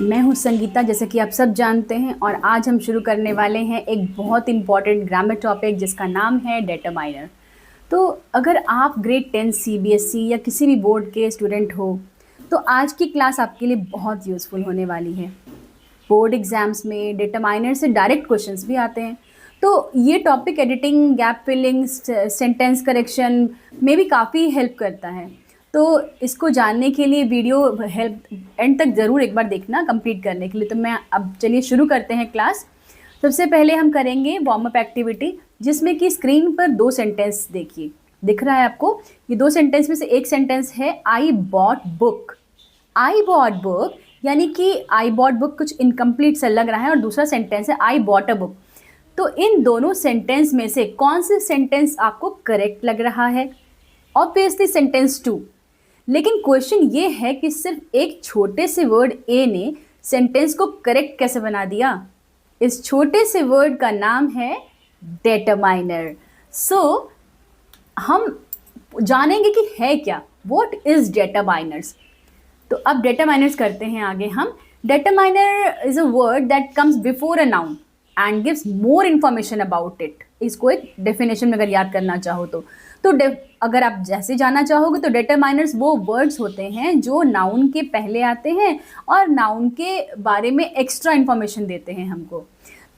मैं हूँ संगीता, जैसे कि आप सब जानते हैं, और आज हम शुरू करने वाले हैं एक बहुत इंपॉर्टेंट ग्रामर टॉपिक जिसका नाम है डिटरमाइनर। तो अगर आप ग्रेड 10 सीबीएसई या किसी भी बोर्ड के स्टूडेंट हो तो आज की क्लास आपके लिए बहुत यूज़फुल होने वाली है। बोर्ड एग्जाम्स में डिटरमाइनर से डायरेक्ट क्वेश्चंस भी आते हैं, तो ये topic editing, gap filling, sentence correction में भी काफ़ी हेल्प करता है। तो इसको जानने के लिए वीडियो हेल्प एंड तक ज़रूर एक बार देखना कंप्लीट करने के लिए। तो मैं अब चलिए शुरू करते हैं क्लास। सबसे पहले हम करेंगे वार्म अप एक्टिविटी, जिसमें कि स्क्रीन पर 2 सेंटेंस देखिए, दिख रहा है आपको। ये 2 सेंटेंस में से एक सेंटेंस है I bought book. I bought book यानी कि आई बॉट बुक कुछ इनकम्प्लीट सा लग रहा है, और दूसरा सेंटेंस है आई बॉट अ बुक। तो इन दोनों सेंटेंस में से कौन से सेंटेंस आपको करेक्ट लग रहा है? Obviously sentence 2। लेकिन क्वेश्चन ये है कि सिर्फ एक छोटे से वर्ड ए ने सेंटेंस को करेक्ट कैसे बना दिया? इस छोटे से वर्ड का नाम है डिटरमाइनर। सो हम जानेंगे कि है क्या, व्हाट इज डिटरमाइनर्स। तो अब डिटरमाइनर्स करते हैं आगे हम। Determiner is a word that comes before a noun and gives more information about it. इसको एक डेफिनेशन में अगर याद करना चाहो तो अगर आप जैसे जानना चाहोगे तो डिटरमाइनर्स वो वर्ड्स होते हैं जो नाउन के पहले आते हैं और नाउन के बारे में एक्स्ट्रा इन्फॉर्मेशन देते हैं हमको।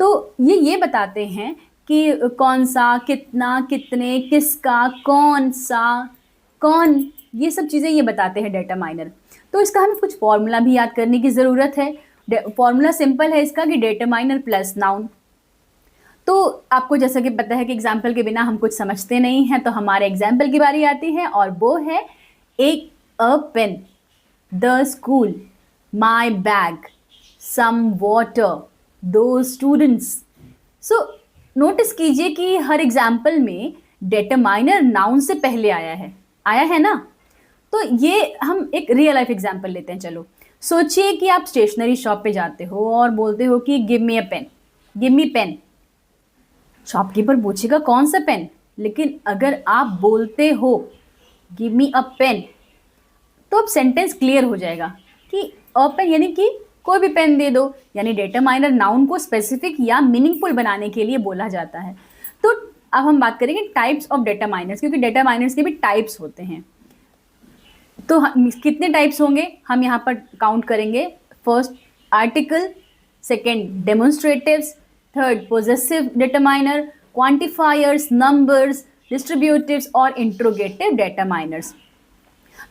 तो ये बताते हैं कि कौन सा, कितना, कितने, किसका, कौन सा, कौन, ये सब चीज़ें ये बताते हैं डिटरमाइनर। तो इसका हमें कुछ फॉर्मूला भी याद करने की ज़रूरत है। फॉर्मूला सिंपल है इसका कि डिटरमाइनर प्लस नाउन। तो आपको जैसा कि पता है कि एग्जाम्पल के बिना हम कुछ समझते नहीं हैं, तो हमारे एग्जाम्पल की बारी आती है, और वो है एक a pen, the school, my bag, some water, दो स्टूडेंट्स। सो नोटिस कीजिए कि हर एग्जाम्पल में डिटरमाइनर नाउन से पहले आया है ना। तो ये हम एक रियल लाइफ एग्जाम्पल लेते हैं। चलो सोचिए कि आप स्टेशनरी शॉप पे जाते हो और बोलते हो कि give me a pen, give me pen. Shopkeeper पूछेगा कौन सा पेन, लेकिन अगर आप बोलते हो गिव मी अ पेन तो अब सेंटेंस क्लियर हो जाएगा कि अ पेन यानी कि कोई भी पेन दे दो। यानी डिटरमाइनर नाउन को स्पेसिफिक या मीनिंगफुल बनाने के लिए बोला जाता है। तो अब हम बात करेंगे टाइप्स ऑफ डिटरमाइनर्स, क्योंकि डिटरमाइनर्स के भी टाइप्स होते हैं। तो कितने टाइप्स होंगे हम यहाँ पर काउंट करेंगे। First article, second demonstratives, third possessive determiner, quantifiers, numbers, distributives और इंट्रोगेटिव डिटरमाइनर्स।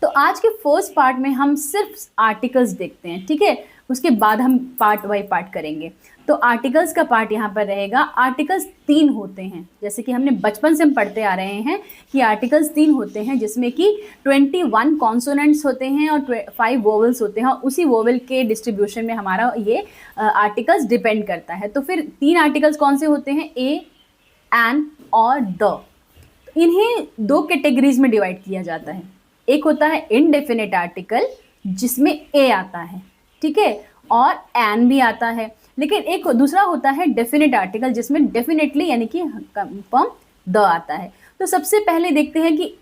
तो आज के फर्स्ट पार्ट में हम सिर्फ आर्टिकल्स देखते हैं, ठीक है। उसके बाद हम पार्ट बाई पार्ट करेंगे। तो आर्टिकल्स का पार्ट यहाँ पर रहेगा। आर्टिकल्स 3 होते हैं, जैसे कि हमने बचपन से हम पढ़ते आ रहे हैं कि आर्टिकल्स 3 होते हैं, जिसमें कि 21 कॉन्सोनेंट्स होते हैं और 5 वोवल्स होते हैं, और उसी वोवल के डिस्ट्रीब्यूशन में हमारा ये आर्टिकल्स डिपेंड करता है। तो फिर 3 आर्टिकल्स कौन से होते हैं? ए, एन और द। इन्हें 2 कैटेगरीज में डिवाइड किया जाता है। एक होता है इनडेफिनेट आर्टिकल जिसमें ए आता है, ठीक है, और एन भी आता है। लेकिन एक दूसरा होता है डेफिनेट आर्टिकल जिसमें डेफिनेटली यानी कि कंफर्म द आता है। तो सबसे पहले देखते हैं कि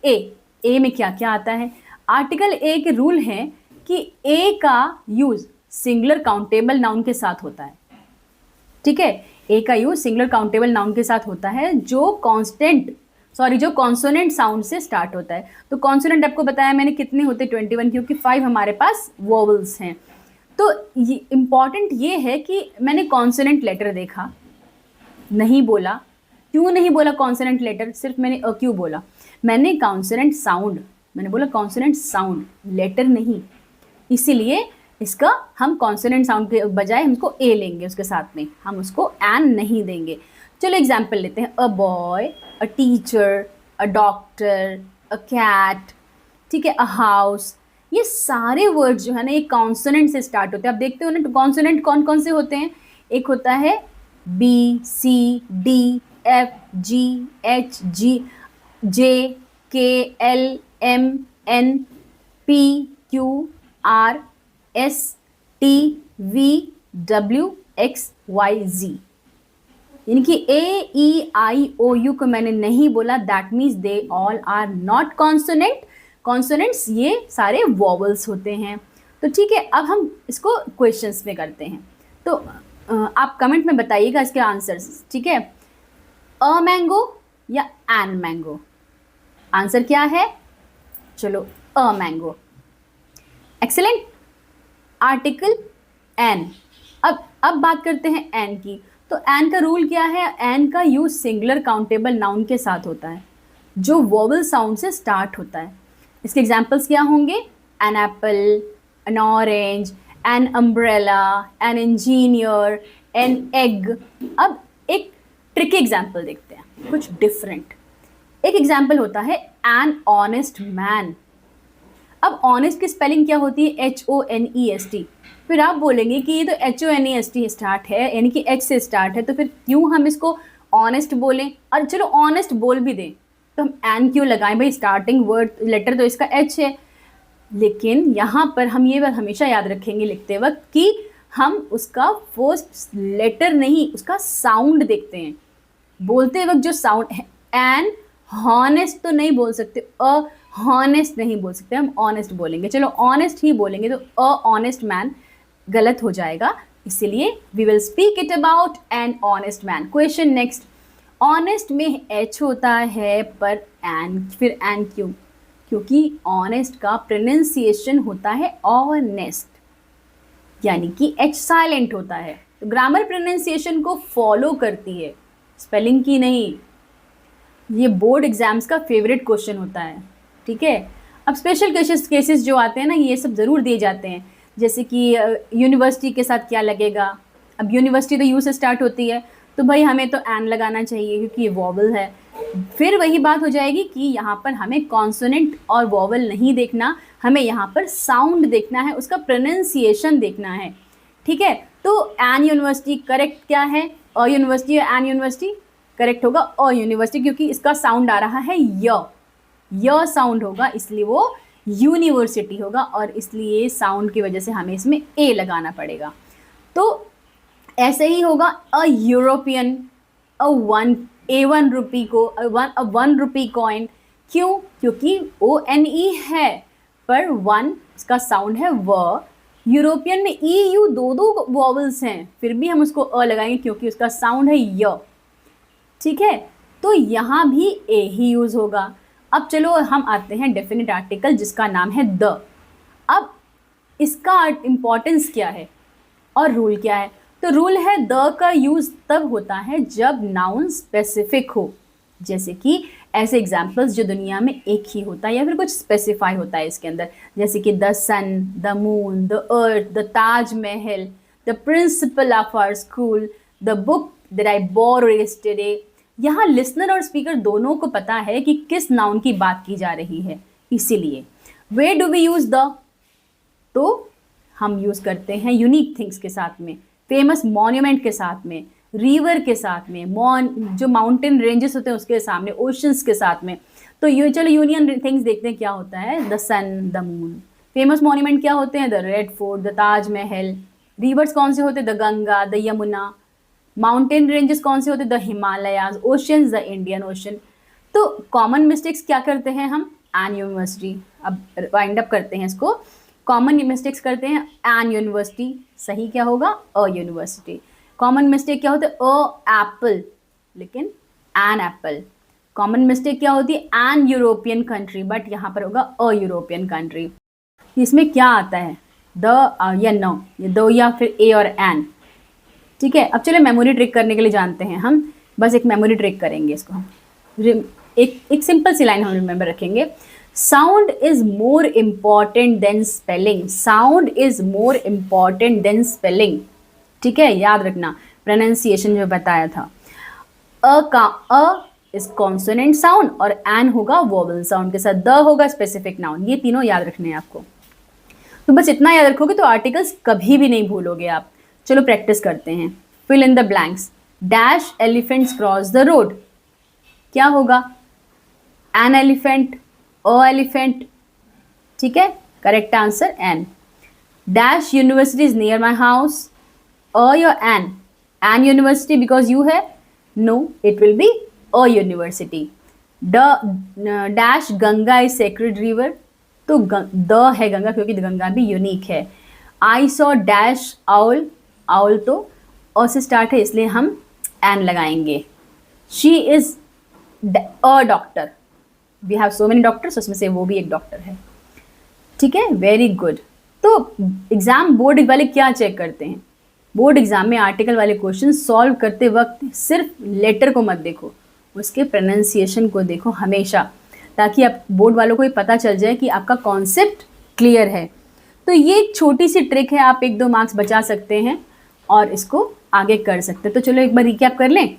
ए में क्या क्या आता है। आर्टिकल ए के रूल हैं कि ए का यूज सिंगुलर काउंटेबल नाउन के साथ होता है, ठीक है। ए का यूज सिंगुलर काउंटेबल नाउन के साथ होता है जो कॉन्सोनेंट साउंड से स्टार्ट होता है। तो कॉन्सोनेंट आपको बताया मैंने कितने होते हैं? 21, क्योंकि 5 हमारे पास वोवल्स हैं। तो ये इम्पॉर्टेंट ये है कि मैंने कॉन्सोनेंट लेटर देखा, नहीं बोला। क्यों नहीं बोला कॉन्सोनेंट लेटर? सिर्फ मैंने क्यों बोला? मैंने कॉन्सोनेंट साउंड, मैंने बोला कॉन्सोनेंट साउंड, लेटर नहीं। इसीलिए इसका हम कॉन्सोनेंट साउंड के बजाय हम उसको ए लेंगे, उसके साथ में हम उसको एन नहीं देंगे। चलो एग्जाम्पल लेते हैं। A boy, a teacher, a doctor, a cat, ठीक है, अ हाउस। ये सारे वर्ड्स जो है ना, ये कॉन्सोनेंट से स्टार्ट होते हैं। आप देखते हो ना, तो कॉन्सोनेंट कौन कौन से होते हैं? एक होता है B, C, D, F, G, H, G, J, K, L, M, N, P, Q, R, S, T, V, W, X, Y, G. यानी कि ए, ई, आई, ओ, यू को मैंने नहीं बोला, that means they all are not consonant. Consonants ये सारे vowels होते हैं। तो ठीक है, अब हम इसको क्वेश्चंस में करते हैं। तो आप कमेंट में बताइएगा इसके आंसर्स, ठीक है। अ मैंगो या एन मैंगो, आंसर क्या है? चलो, a mango. Excellent. Article an. अब बात करते हैं एन की। तो एन का रूल क्या है? एन का यूज सिंगुलर काउंटेबल नाउन के साथ होता है जो वोवल साउंड से स्टार्ट होता है। इसके एग्जाम्पल्स क्या होंगे? An apple, an orange, an umbrella, an engineer, an egg. अब एक ट्रिकी एग्जाम्पल देखते हैं, कुछ डिफरेंट। एक एग्जाम्पल होता है एन ऑनेस्ट मैन। अब ऑनेस्ट की स्पेलिंग क्या होती है? HONEST। फिर आप बोलेंगे कि ये तो HONEST स्टार्ट है, यानी कि H से स्टार्ट है, तो फिर क्यों हम इसको ऑनेस्ट बोलें? और चलो ऑनेस्ट बोल भी दें तो हम एन क्यों लगाएं? भाई स्टार्टिंग वर्ड लेटर तो इसका H है। लेकिन यहाँ पर हम ये बात हमेशा याद रखेंगे लिखते वक्त कि हम उसका फर्स्ट लेटर नहीं, उसका साउंड देखते हैं। बोलते वक्त जो साउंड है, एन हॉनेस्ट तो नहीं बोल सकते, अ हॉनेस्ट नहीं बोल सकते, हम ऑनेस्ट बोलेंगे। चलो ऑनेस्ट ही बोलेंगे, तो अ ऑनेस्ट मैन गलत हो जाएगा, इसीलिए we will speak it about an honest man. Question next. Honest में एच होता है पर एन, फिर एन क्यों? क्योंकि ऑनेस्ट का प्रोनाउंसिएशन होता है ऑनेस्ट, यानी कि एच साइलेंट होता है। तो ग्रामर प्रोनाउंसिएशन को फॉलो करती है, स्पेलिंग की नहीं। ये बोर्ड एग्जाम्स का फेवरेट क्वेश्चन होता है, ठीक है। अब स्पेशल केसेस जो आते हैं ना, ये सब ज़रूर दिए जाते हैं, जैसे कि यूनिवर्सिटी के साथ क्या लगेगा। अब यूनिवर्सिटी तो यू से स्टार्ट होती है, तो भाई हमें तो एन लगाना चाहिए क्योंकि ये वॉवल है। फिर वही बात हो जाएगी कि यहाँ पर हमें कॉन्सोनेंट और वॉवल नहीं देखना, हमें यहाँ पर साउंड देखना है, उसका प्रोनाउंसिएशन देखना है, ठीक है। तो एन यूनिवर्सिटी करेक्ट क्या है? अ यूनिवर्सिटी या एन यूनिवर्सिटी? करेक्ट होगा अ यूनिवर्सिटी, क्योंकि इसका साउंड आ रहा है य साउंड होगा, इसलिए वो यूनिवर्सिटी होगा, और इसलिए साउंड की वजह से हमें इसमें ए लगाना पड़ेगा। तो ऐसे ही होगा अ यूरोपियन, A1 रुपी को ₹1 कॉइन। क्यों? क्योंकि ONE है पर वन इसका साउंड है व। यूरोपियन में EU दो वॉवल्स हैं, फिर भी हम उसको अ लगाएंगे क्योंकि उसका साउंड है य, ठीक है। तो यहाँ भी ए ही यूज होगा। अब चलो हम आते हैं डेफिनेट आर्टिकल जिसका नाम है द। अब इसका इम्पोर्टेंस क्या है और रूल क्या है? तो रूल है द का यूज तब होता है जब नाउन स्पेसिफिक हो, जैसे कि ऐसे एग्जाम्पल्स जो दुनिया में एक ही होता है या फिर कुछ स्पेसिफाई होता है इसके अंदर, जैसे कि the sun, the moon, the earth, the Taj Mahal, the principal of our school, the book that I borrowed yesterday. यहाँ लिसनर और स्पीकर दोनों को पता है कि किस नाउन की बात की जा रही है, इसीलिए where do we use the? तो हम यूज करते हैं यूनिक थिंग्स के साथ में, फेमस मॉन्यूमेंट के साथ में, रिवर के साथ में, जो माउंटेन रेंजेस होते हैं उसके सामने, ओशंस के साथ में। तो ये चलो यूनियन थिंग्स देखते हैं क्या होता है। The sun, the moon. Famous monument क्या होते हैं? The red fort, the Taj Mahal. Rivers कौन से होते हैं? The Ganga, the Yamuna. Mountain ranges कौन से होते हैं? The Himalayas. Oceans, the Indian ocean. तो कॉमन मिस्टेक्स क्या करते हैं हम? An university. अब वाइंड अप करते हैं इसको। कॉमन मिस्टेक्स करते हैं एन यूनिवर्सिटी, सही क्या होगा? A university. कॉमन मिस्टेक क्या होता है? अ एप्पल, लेकिन एन एप्पल। कॉमन मिस्टेक क्या होती है? एन यूरोपियन कंट्री, बट यहाँ पर होगा अ यूरोपियन कंट्री। इसमें क्या आता है? द या नो, ये दो या फिर ए और एन, ठीक है। अब चलो मेमोरी ट्रिक करने के लिए जानते हैं हम, बस एक मेमोरी ट्रिक करेंगे इसको हम। एक सिंपल सी लाइन हम रिमेंबर रखेंगे। Sound is more important than spelling. Sound is more important than spelling, ठीक है, याद रखना। प्रोनाउंसिएशन जो बताया था, अ का अ इज कॉन्सोनेंट साउंड और एन होगा वोवल साउंड के साथ, द होगा स्पेसिफिक नाउन। ये तीनों याद रखने हैं आपको। तो बस इतना याद रखोगे तो आर्टिकल्स कभी भी नहीं भूलोगे आप। चलो प्रैक्टिस करते हैं। Fill in the blanks. Dash elephants cross the road, क्या होगा? एन एलिफेंट, अ एलिफेंट, ठीक है, correct answer an. Dash university is near my house, a या an? An university because U है, no it will be a university. Dash Ganga is sacred river, तो the है गंगा, क्योंकि गंगा भी यूनिक है। I saw dash owl, owl तो A से start है, इसलिए हम एन लगाएंगे। She is a doctor, we have so many doctors, उसमें से वो भी एक डॉक्टर है। ठीक है, वेरी गुड। तो एग्ज़ाम बोर्ड वाले क्या चेक करते हैं? बोर्ड एग्ज़ाम में आर्टिकल वाले क्वेश्चन सॉल्व करते वक्त सिर्फ लेटर को मत देखो, उसके प्रोनाउंसिएशन को देखो हमेशा, ताकि आप बोर्ड वालों को ये पता चल जाए कि आपका कॉन्सेप्ट क्लियर है। तो ये एक छोटी सी ट्रिक है, आप 1-2 मार्क्स बचा सकते हैं और इसको आगे कर सकते हैं। तो चलो एक बार रिकैप कर लें।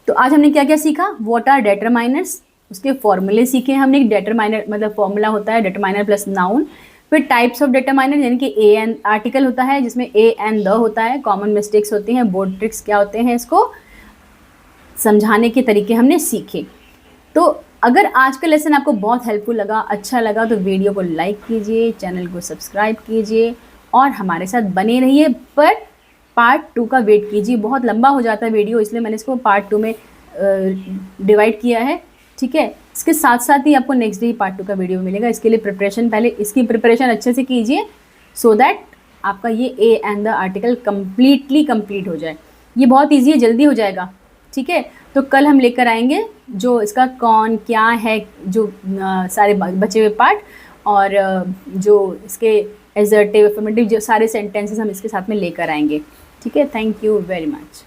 तो आज हमने क्या क्या सीखा? व्हाट आर डिटरमाइनर्स, उसके फॉर्मूले सीखे हमने। डिटरमाइनर मतलब फॉर्मूला होता है डिटरमाइनर प्लस नाउन। फिर टाइप्स ऑफ डिटरमाइनर, यानी कि ए एन आर्टिकल होता है जिसमें ए एन द होता है। कॉमन मिस्टेक्स होती हैं, बोर्ड ट्रिक्स क्या होते हैं, इसको समझाने के तरीके हमने सीखे। तो अगर आज का लेसन आपको बहुत हेल्पफुल लगा, अच्छा लगा, तो वीडियो को लाइक कीजिए, चैनल को सब्सक्राइब कीजिए और हमारे साथ बने रहिए। पर पार्ट 2 का वेट कीजिए, बहुत लंबा हो जाता है वीडियो, इसलिए मैंने इसको पार्ट 2 में डिवाइड किया है। ठीक है, इसके साथ साथ ही आपको नेक्स्ट डे पार्ट 2 का वीडियो मिलेगा। इसके लिए प्रिपरेशन, पहले इसकी प्रिपरेशन अच्छे से कीजिए, सो दैट आपका ये A and the article complete हो जाए। ये बहुत ईजी है, जल्दी हो जाएगा। ठीक है, तो कल हम लेकर आएंगे जो इसका कौन क्या है, जो सारे बचे हुए पार्ट, और जो इसके एजर्टिव, अफर्मेटिव, जो सारे सेंटेंसेस हम इसके साथ में लेकर आएंगे। ठीक है, थैंक यू वेरी मच।